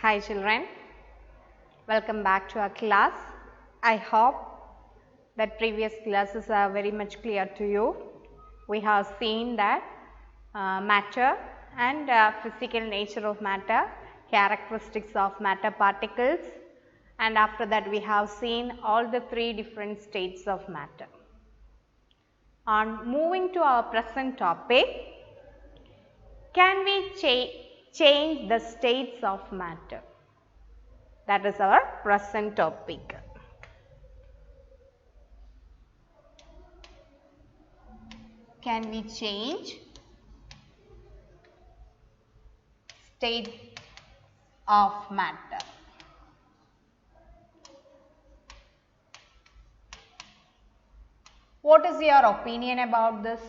Hi children, welcome back to our class. I hope that previous classes are very much clear to you. We have seen that matter and physical nature of matter, characteristics of matter particles, and after that we have seen all the three different states of matter. On moving to our present topic, can we change the states of matter? That is our present topic. Can we change state of matter? What is your opinion about this?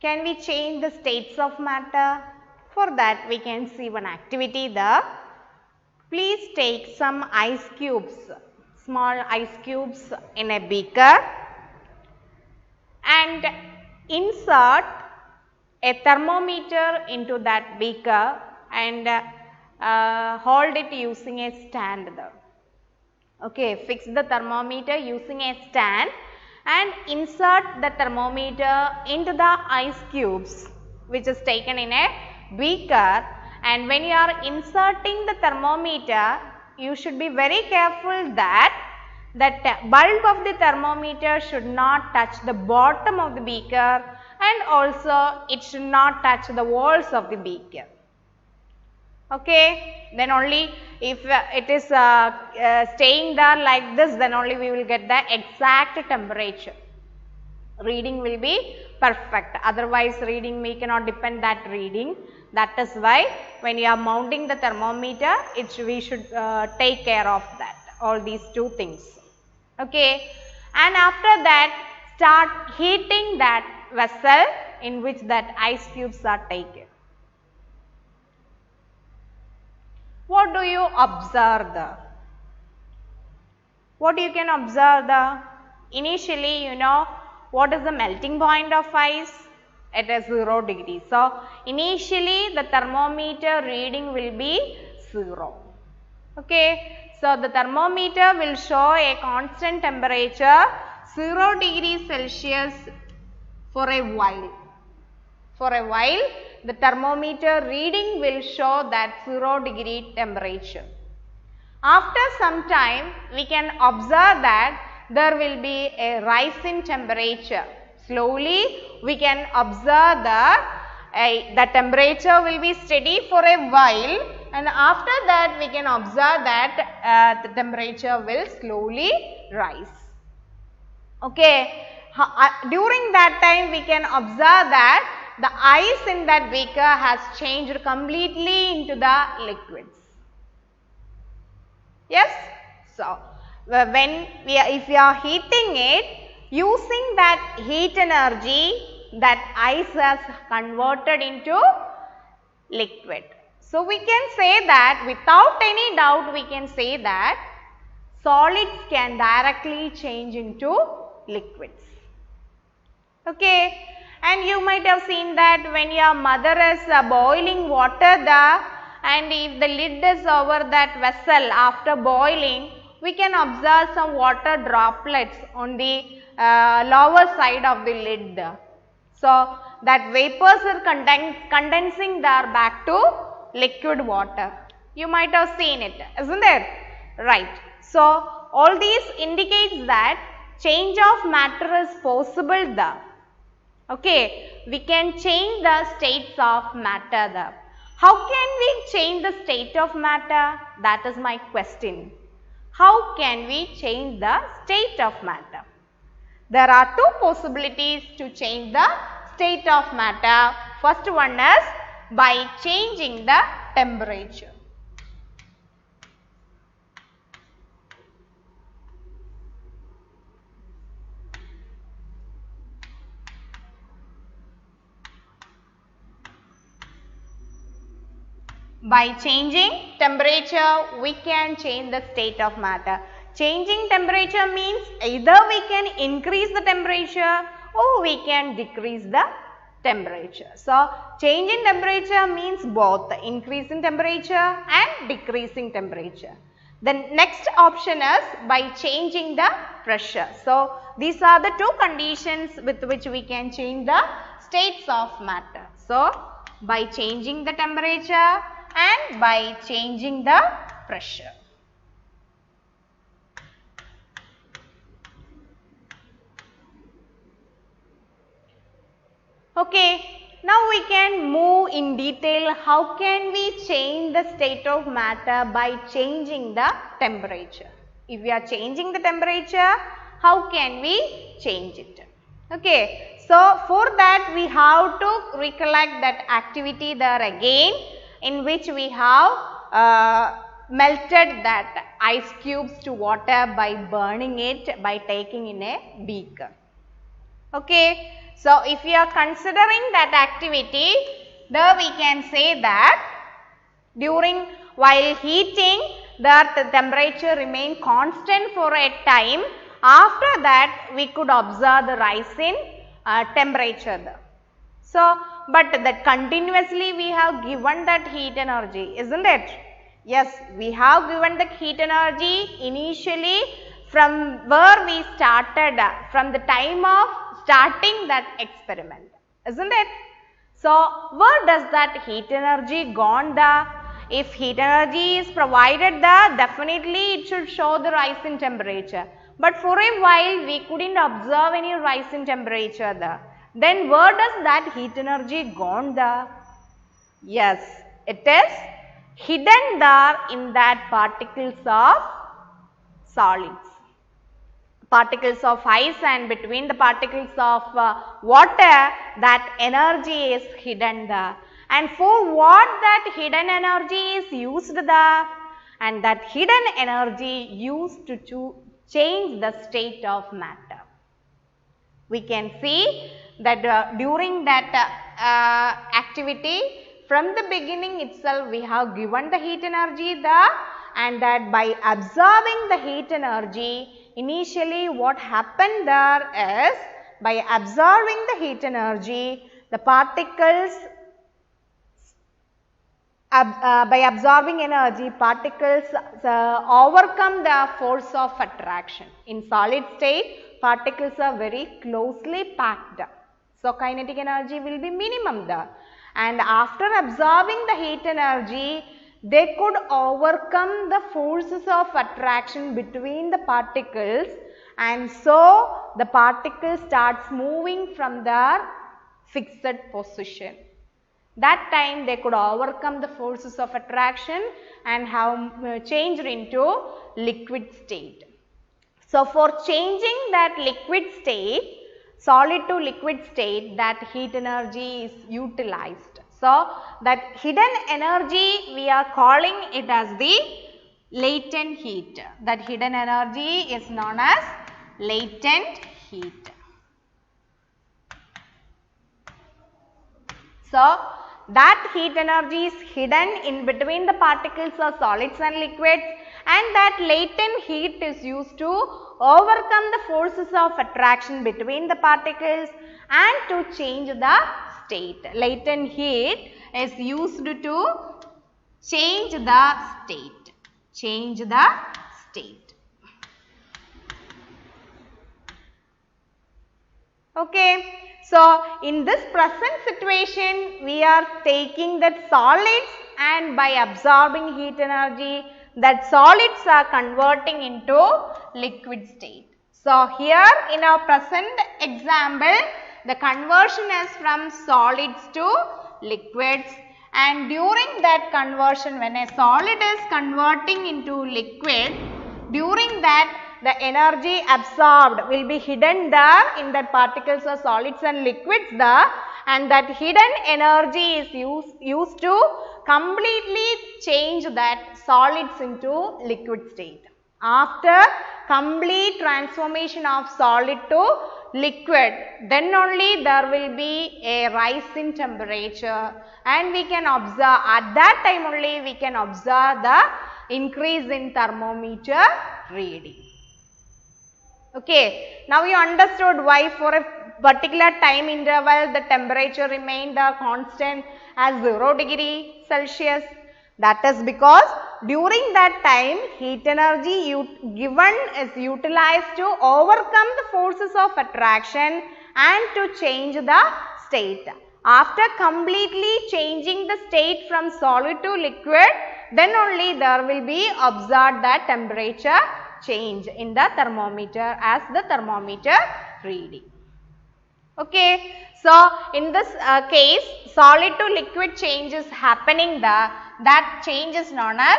Can we change the states of matter? For that we can see one activity there. Please take some ice cubes, small ice cubes in a beaker and insert a thermometer into that beaker and hold it using a stand there. Okay, fix the thermometer using a stand and insert the thermometer into the ice cubes which is taken in a beaker, and when you are inserting the thermometer you should be very careful that bulb of the thermometer should not touch the bottom of the beaker and also it should not touch the walls of the beaker. Okay, then only if it is staying there like this, then only we will get the exact temperature. Reading will be perfect, otherwise reading we cannot depend that reading. That is why when you are mounting the thermometer, we should take care of that, all these two things. Okay, and after that start heating that vessel in which that ice cubes are taken. What do you observe there? What you can observe there? Initially, you know what is the melting point of ice? It is 0 degrees. So, initially the thermometer reading will be 0. Okay. So, the thermometer will show a constant temperature 0 degrees Celsius for a while. For a while, the thermometer reading will show that 0 degree temperature. After some time, we can observe that there will be a rise in temperature. Slowly, we can observe the temperature will be steady for a while, and after that we can observe that the temperature will slowly rise. Okay. During that time, we can observe that the ice in that beaker has changed completely into the liquids. Yes? So, if we are heating it, using that heat energy, that ice has converted into liquid. So, we can say that without any doubt we can say that solids can directly change into liquids. Okay. And you might have seen that when your mother is boiling water there, and if the lid is over that vessel after boiling, we can observe some water droplets on the lower side of the lid there. So, that vapors are condensing there back to liquid water. You might have seen it, isn't it? Right. So, all these indicates that change of matter is possible there. Okay, we can change the states of matter there. How can we change the state of matter? That is my question. How can we change the state of matter? There are two possibilities to change the state of matter. First one is by changing the temperature. By changing temperature, we can change the state of matter. Changing temperature means either we can increase the temperature or we can decrease the temperature. So, change in temperature means both increase in temperature and decreasing temperature. The next option is by changing the pressure. So, these are the two conditions with which we can change the states of matter. So, by changing the temperature and by changing the pressure. Okay, now we can move in detail how can we change the state of matter by changing the temperature. If we are changing the temperature, how can we change it? Okay, so for that we have to recollect that activity there again, in which we have melted that ice cubes to water by burning it by taking in a beaker. Okay. So, if we are considering that activity, there we can say that while heating, the temperature remained constant for a time. After that, we could observe the rise in temperature there. So, but that continuously we have given that heat energy, isn't it? Yes, we have given the heat energy initially from where we started, from the time of starting that experiment, isn't it? So, where does that heat energy gone there? If heat energy is provided there, definitely it should show the rise in temperature. But for a while we couldn't observe any rise in temperature there. Then where does that heat energy gone there? Yes, it is hidden there in that particles of solids. Particles of ice, and between the particles of water, that energy is hidden there. And for what that hidden energy is used there? And that hidden energy used to change the state of matter. We can see that during that activity, from the beginning itself we have given the heat energy there, and that by absorbing the heat energy, initially what happened there is, by absorbing the heat energy, the particles, by absorbing energy, particles overcome the force of attraction. In solid state, particles are very closely packed. So, kinetic energy will be minimum there. And after absorbing the heat energy, they could overcome the forces of attraction between the particles, and so the particle starts moving from their fixed position. That time they could overcome the forces of attraction and have changed into liquid state. So, for changing that liquid state, solid to liquid state, that heat energy is utilized. So, that hidden energy we are calling it as the latent heat. That hidden energy is known as latent heat. So, that heat energy is hidden in between the particles of solids and liquids, and that latent heat is used to overcome the forces of attraction between the particles and to change the state. Latent heat is used to change the state. Change the state. Okay. So, in this present situation, we are taking that solids, and by absorbing heat energy, that solids are converting into liquid state. So, here in our present example, the conversion is from solids to liquids, and during that conversion, when a solid is converting into liquid, during that the energy absorbed will be hidden there in that particles of solids and liquids there, and that hidden energy is used to completely change that solids into liquid state. After complete transformation of solid to liquid, then only there will be a rise in temperature, and we can observe, at that time only we can observe the increase in thermometer reading. Okay. Now, you understood why for a particular time interval the temperature remained constant as 0 degree Celsius? That is because during that time heat energy given is utilized to overcome the forces of attraction and to change the state. After completely changing the state from solid to liquid, then only there will be observed that temperature change in the thermometer as the thermometer reading. Okay. So, in this case solid to liquid change is happening, that change is known as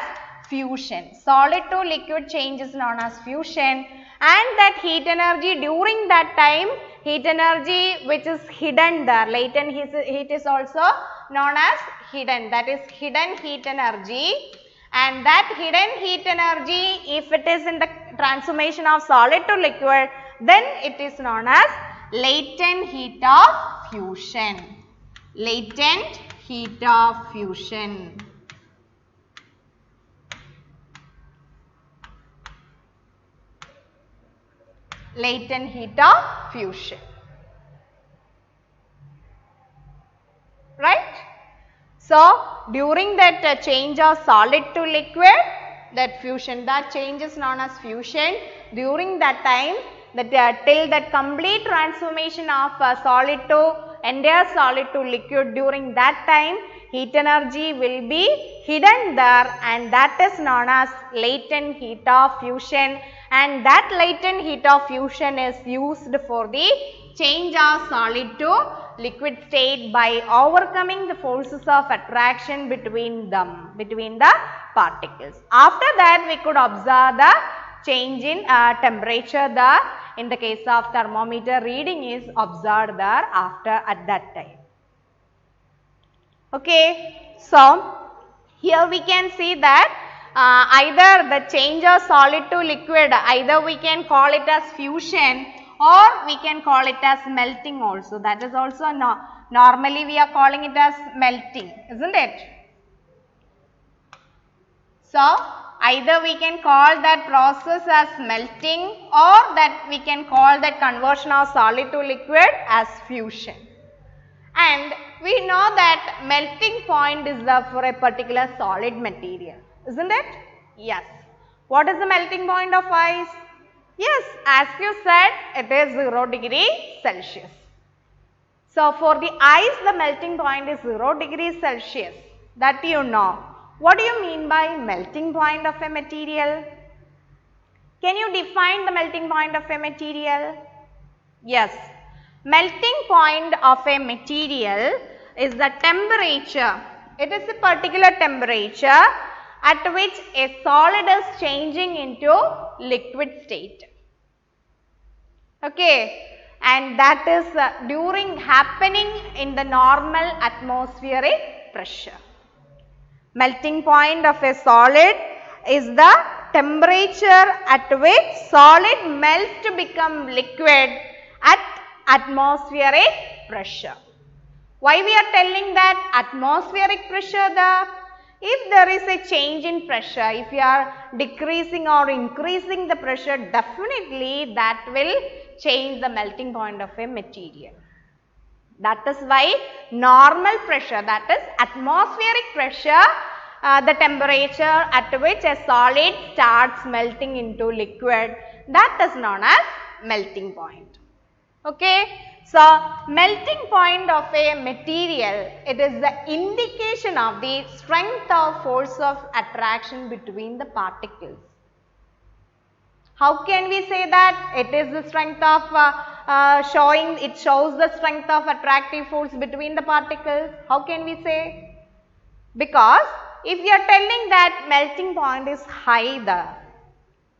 fusion. Solid to liquid change is known as fusion, and that heat energy during that time, heat energy which is hidden there, latent heat is also known as hidden, that is hidden heat energy, and that hidden heat energy if it is in the transformation of solid to liquid, then it is known as latent heat of fusion. Latent heat of fusion. Latent heat of fusion. Right? So, during that change of solid to liquid, that fusion, that change is known as fusion. During that time, till that complete transformation of entire solid to liquid, during that time heat energy will be hidden there, and that is known as latent heat of fusion, and that latent heat of fusion is used for the change of solid to liquid state by overcoming the forces of attraction between them, between the particles. After that we could observe the change in temperature there. In the case of thermometer, reading is observed there at that time. Okay. So, here we can see that either the change of solid to liquid, either we can call it as fusion or we can call it as melting also. That is also normally we are calling it as melting, isn't it? So, either we can call that process as melting or that we can call that conversion of solid to liquid as fusion. And we know that melting point is for a particular solid material, isn't it? Yes. What is the melting point of ice? Yes, as you said, it is 0 degree Celsius. So, for the ice the melting point is 0 degree Celsius, that you know. What do you mean by melting point of a material? Can you define the melting point of a material? Yes. Melting point of a material is the temperature. It is a particular temperature at which a solid is changing into liquid state. Okay. And that is happening in the normal atmospheric pressure. Melting point of a solid is the temperature at which solid melts to become liquid at atmospheric pressure. Why we are telling that atmospheric pressure there? If there is a change in pressure, if you are decreasing or increasing the pressure, definitely that will change the melting point of a material. That is why normal pressure, that is atmospheric pressure, the temperature at which a solid starts melting into liquid, that is known as melting point. Okay. So, melting point of a material, it is the indication of the strength or force of attraction between the particles. How can we say that? It is the strength of it shows the strength of attractive force between the particles. How can we say? Because if we are telling that melting point is high there,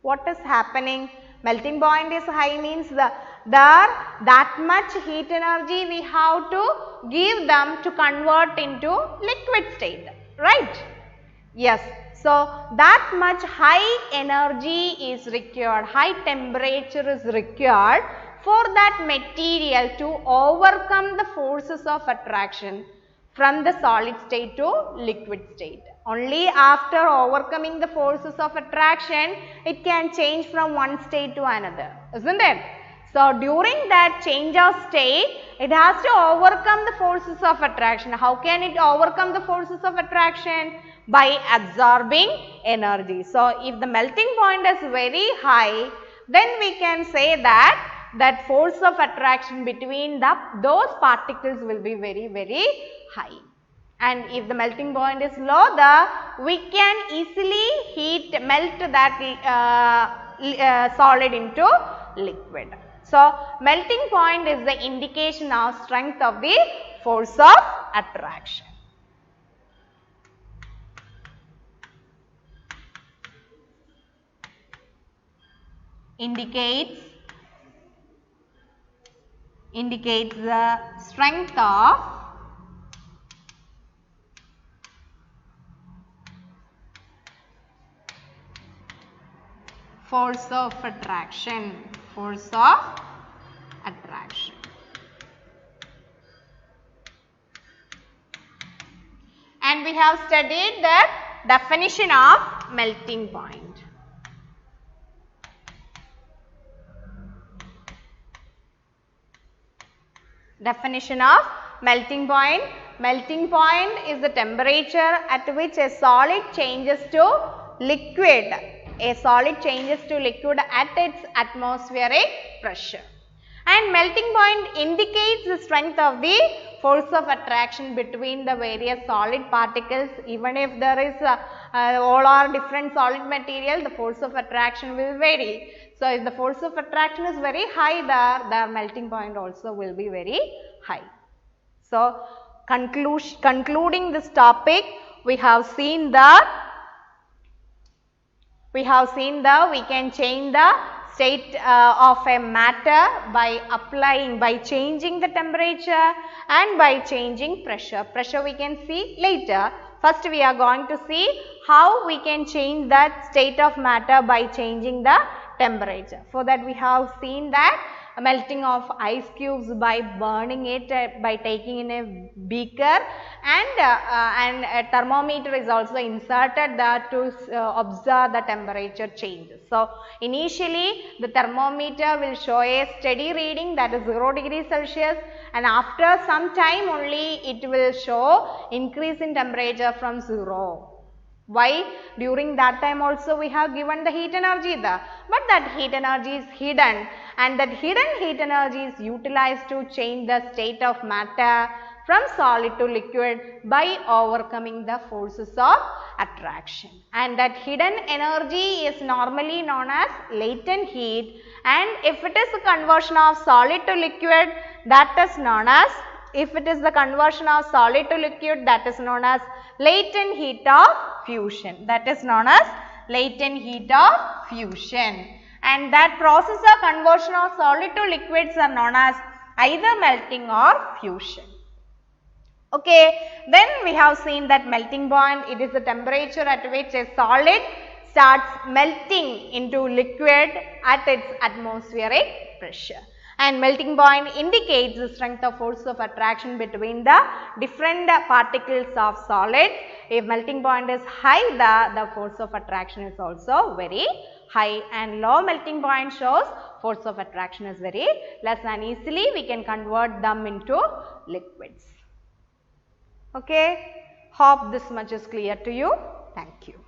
what is happening? Melting point is high means that much heat energy we have to give them to convert into liquid state, right? Yes. So, that much high energy is required, high temperature is required for that material to overcome the forces of attraction from the solid state to liquid state. Only after overcoming the forces of attraction, it can change from one state to another, isn't it? So, during that change of state, it has to overcome the forces of attraction. How can it overcome the forces of attraction? By absorbing energy. So, if the melting point is very high, then we can say that force of attraction between those particles will be very, very high. And if the melting point is low, we can easily melt that solid into liquid. So, melting point is the indication of strength of the force of attraction. Indicates the strength of force of attraction. Force of attraction. And we have studied the definition of melting point. Definition of melting point. Melting point is the temperature at which a solid changes to liquid. A solid changes to liquid at its atmospheric pressure. And melting point indicates the strength of the force of attraction between the various solid particles. Even if there is all are different solid material, the force of attraction will vary. So, if the force of attraction is very high there, the melting point also will be very high. So, concluding this topic, we have seen that we can change the state of a matter by changing the temperature and by changing pressure. Pressure we can see later. First we are going to see how we can change that state of matter by changing the temperature. For that we have seen that melting of ice cubes by burning it by taking in a beaker, and a thermometer is also inserted there to observe the temperature changes. So, initially the thermometer will show a steady reading, that is 0 degrees Celsius, and after some time only it will show increase in temperature from 0. Why? During that time also we have given the heat energy there, but that heat energy is hidden, and that hidden heat energy is utilized to change the state of matter from solid to liquid by overcoming the forces of attraction. And that hidden energy is normally known as latent heat, and if it is a conversion of solid to liquid, that is known as latent heat of fusion. That is known as latent heat of fusion. And that process of conversion of solid to liquids are known as either melting or fusion. Okay, then we have seen that melting point, it is the temperature at which a solid starts melting into liquid at its atmospheric pressure. And melting point indicates the strength of force of attraction between the different particles of solids. If melting point is high, the force of attraction is also very high, and low melting point shows force of attraction is very less, and easily we can convert them into liquids. Okay, hope this much is clear to you. Thank you.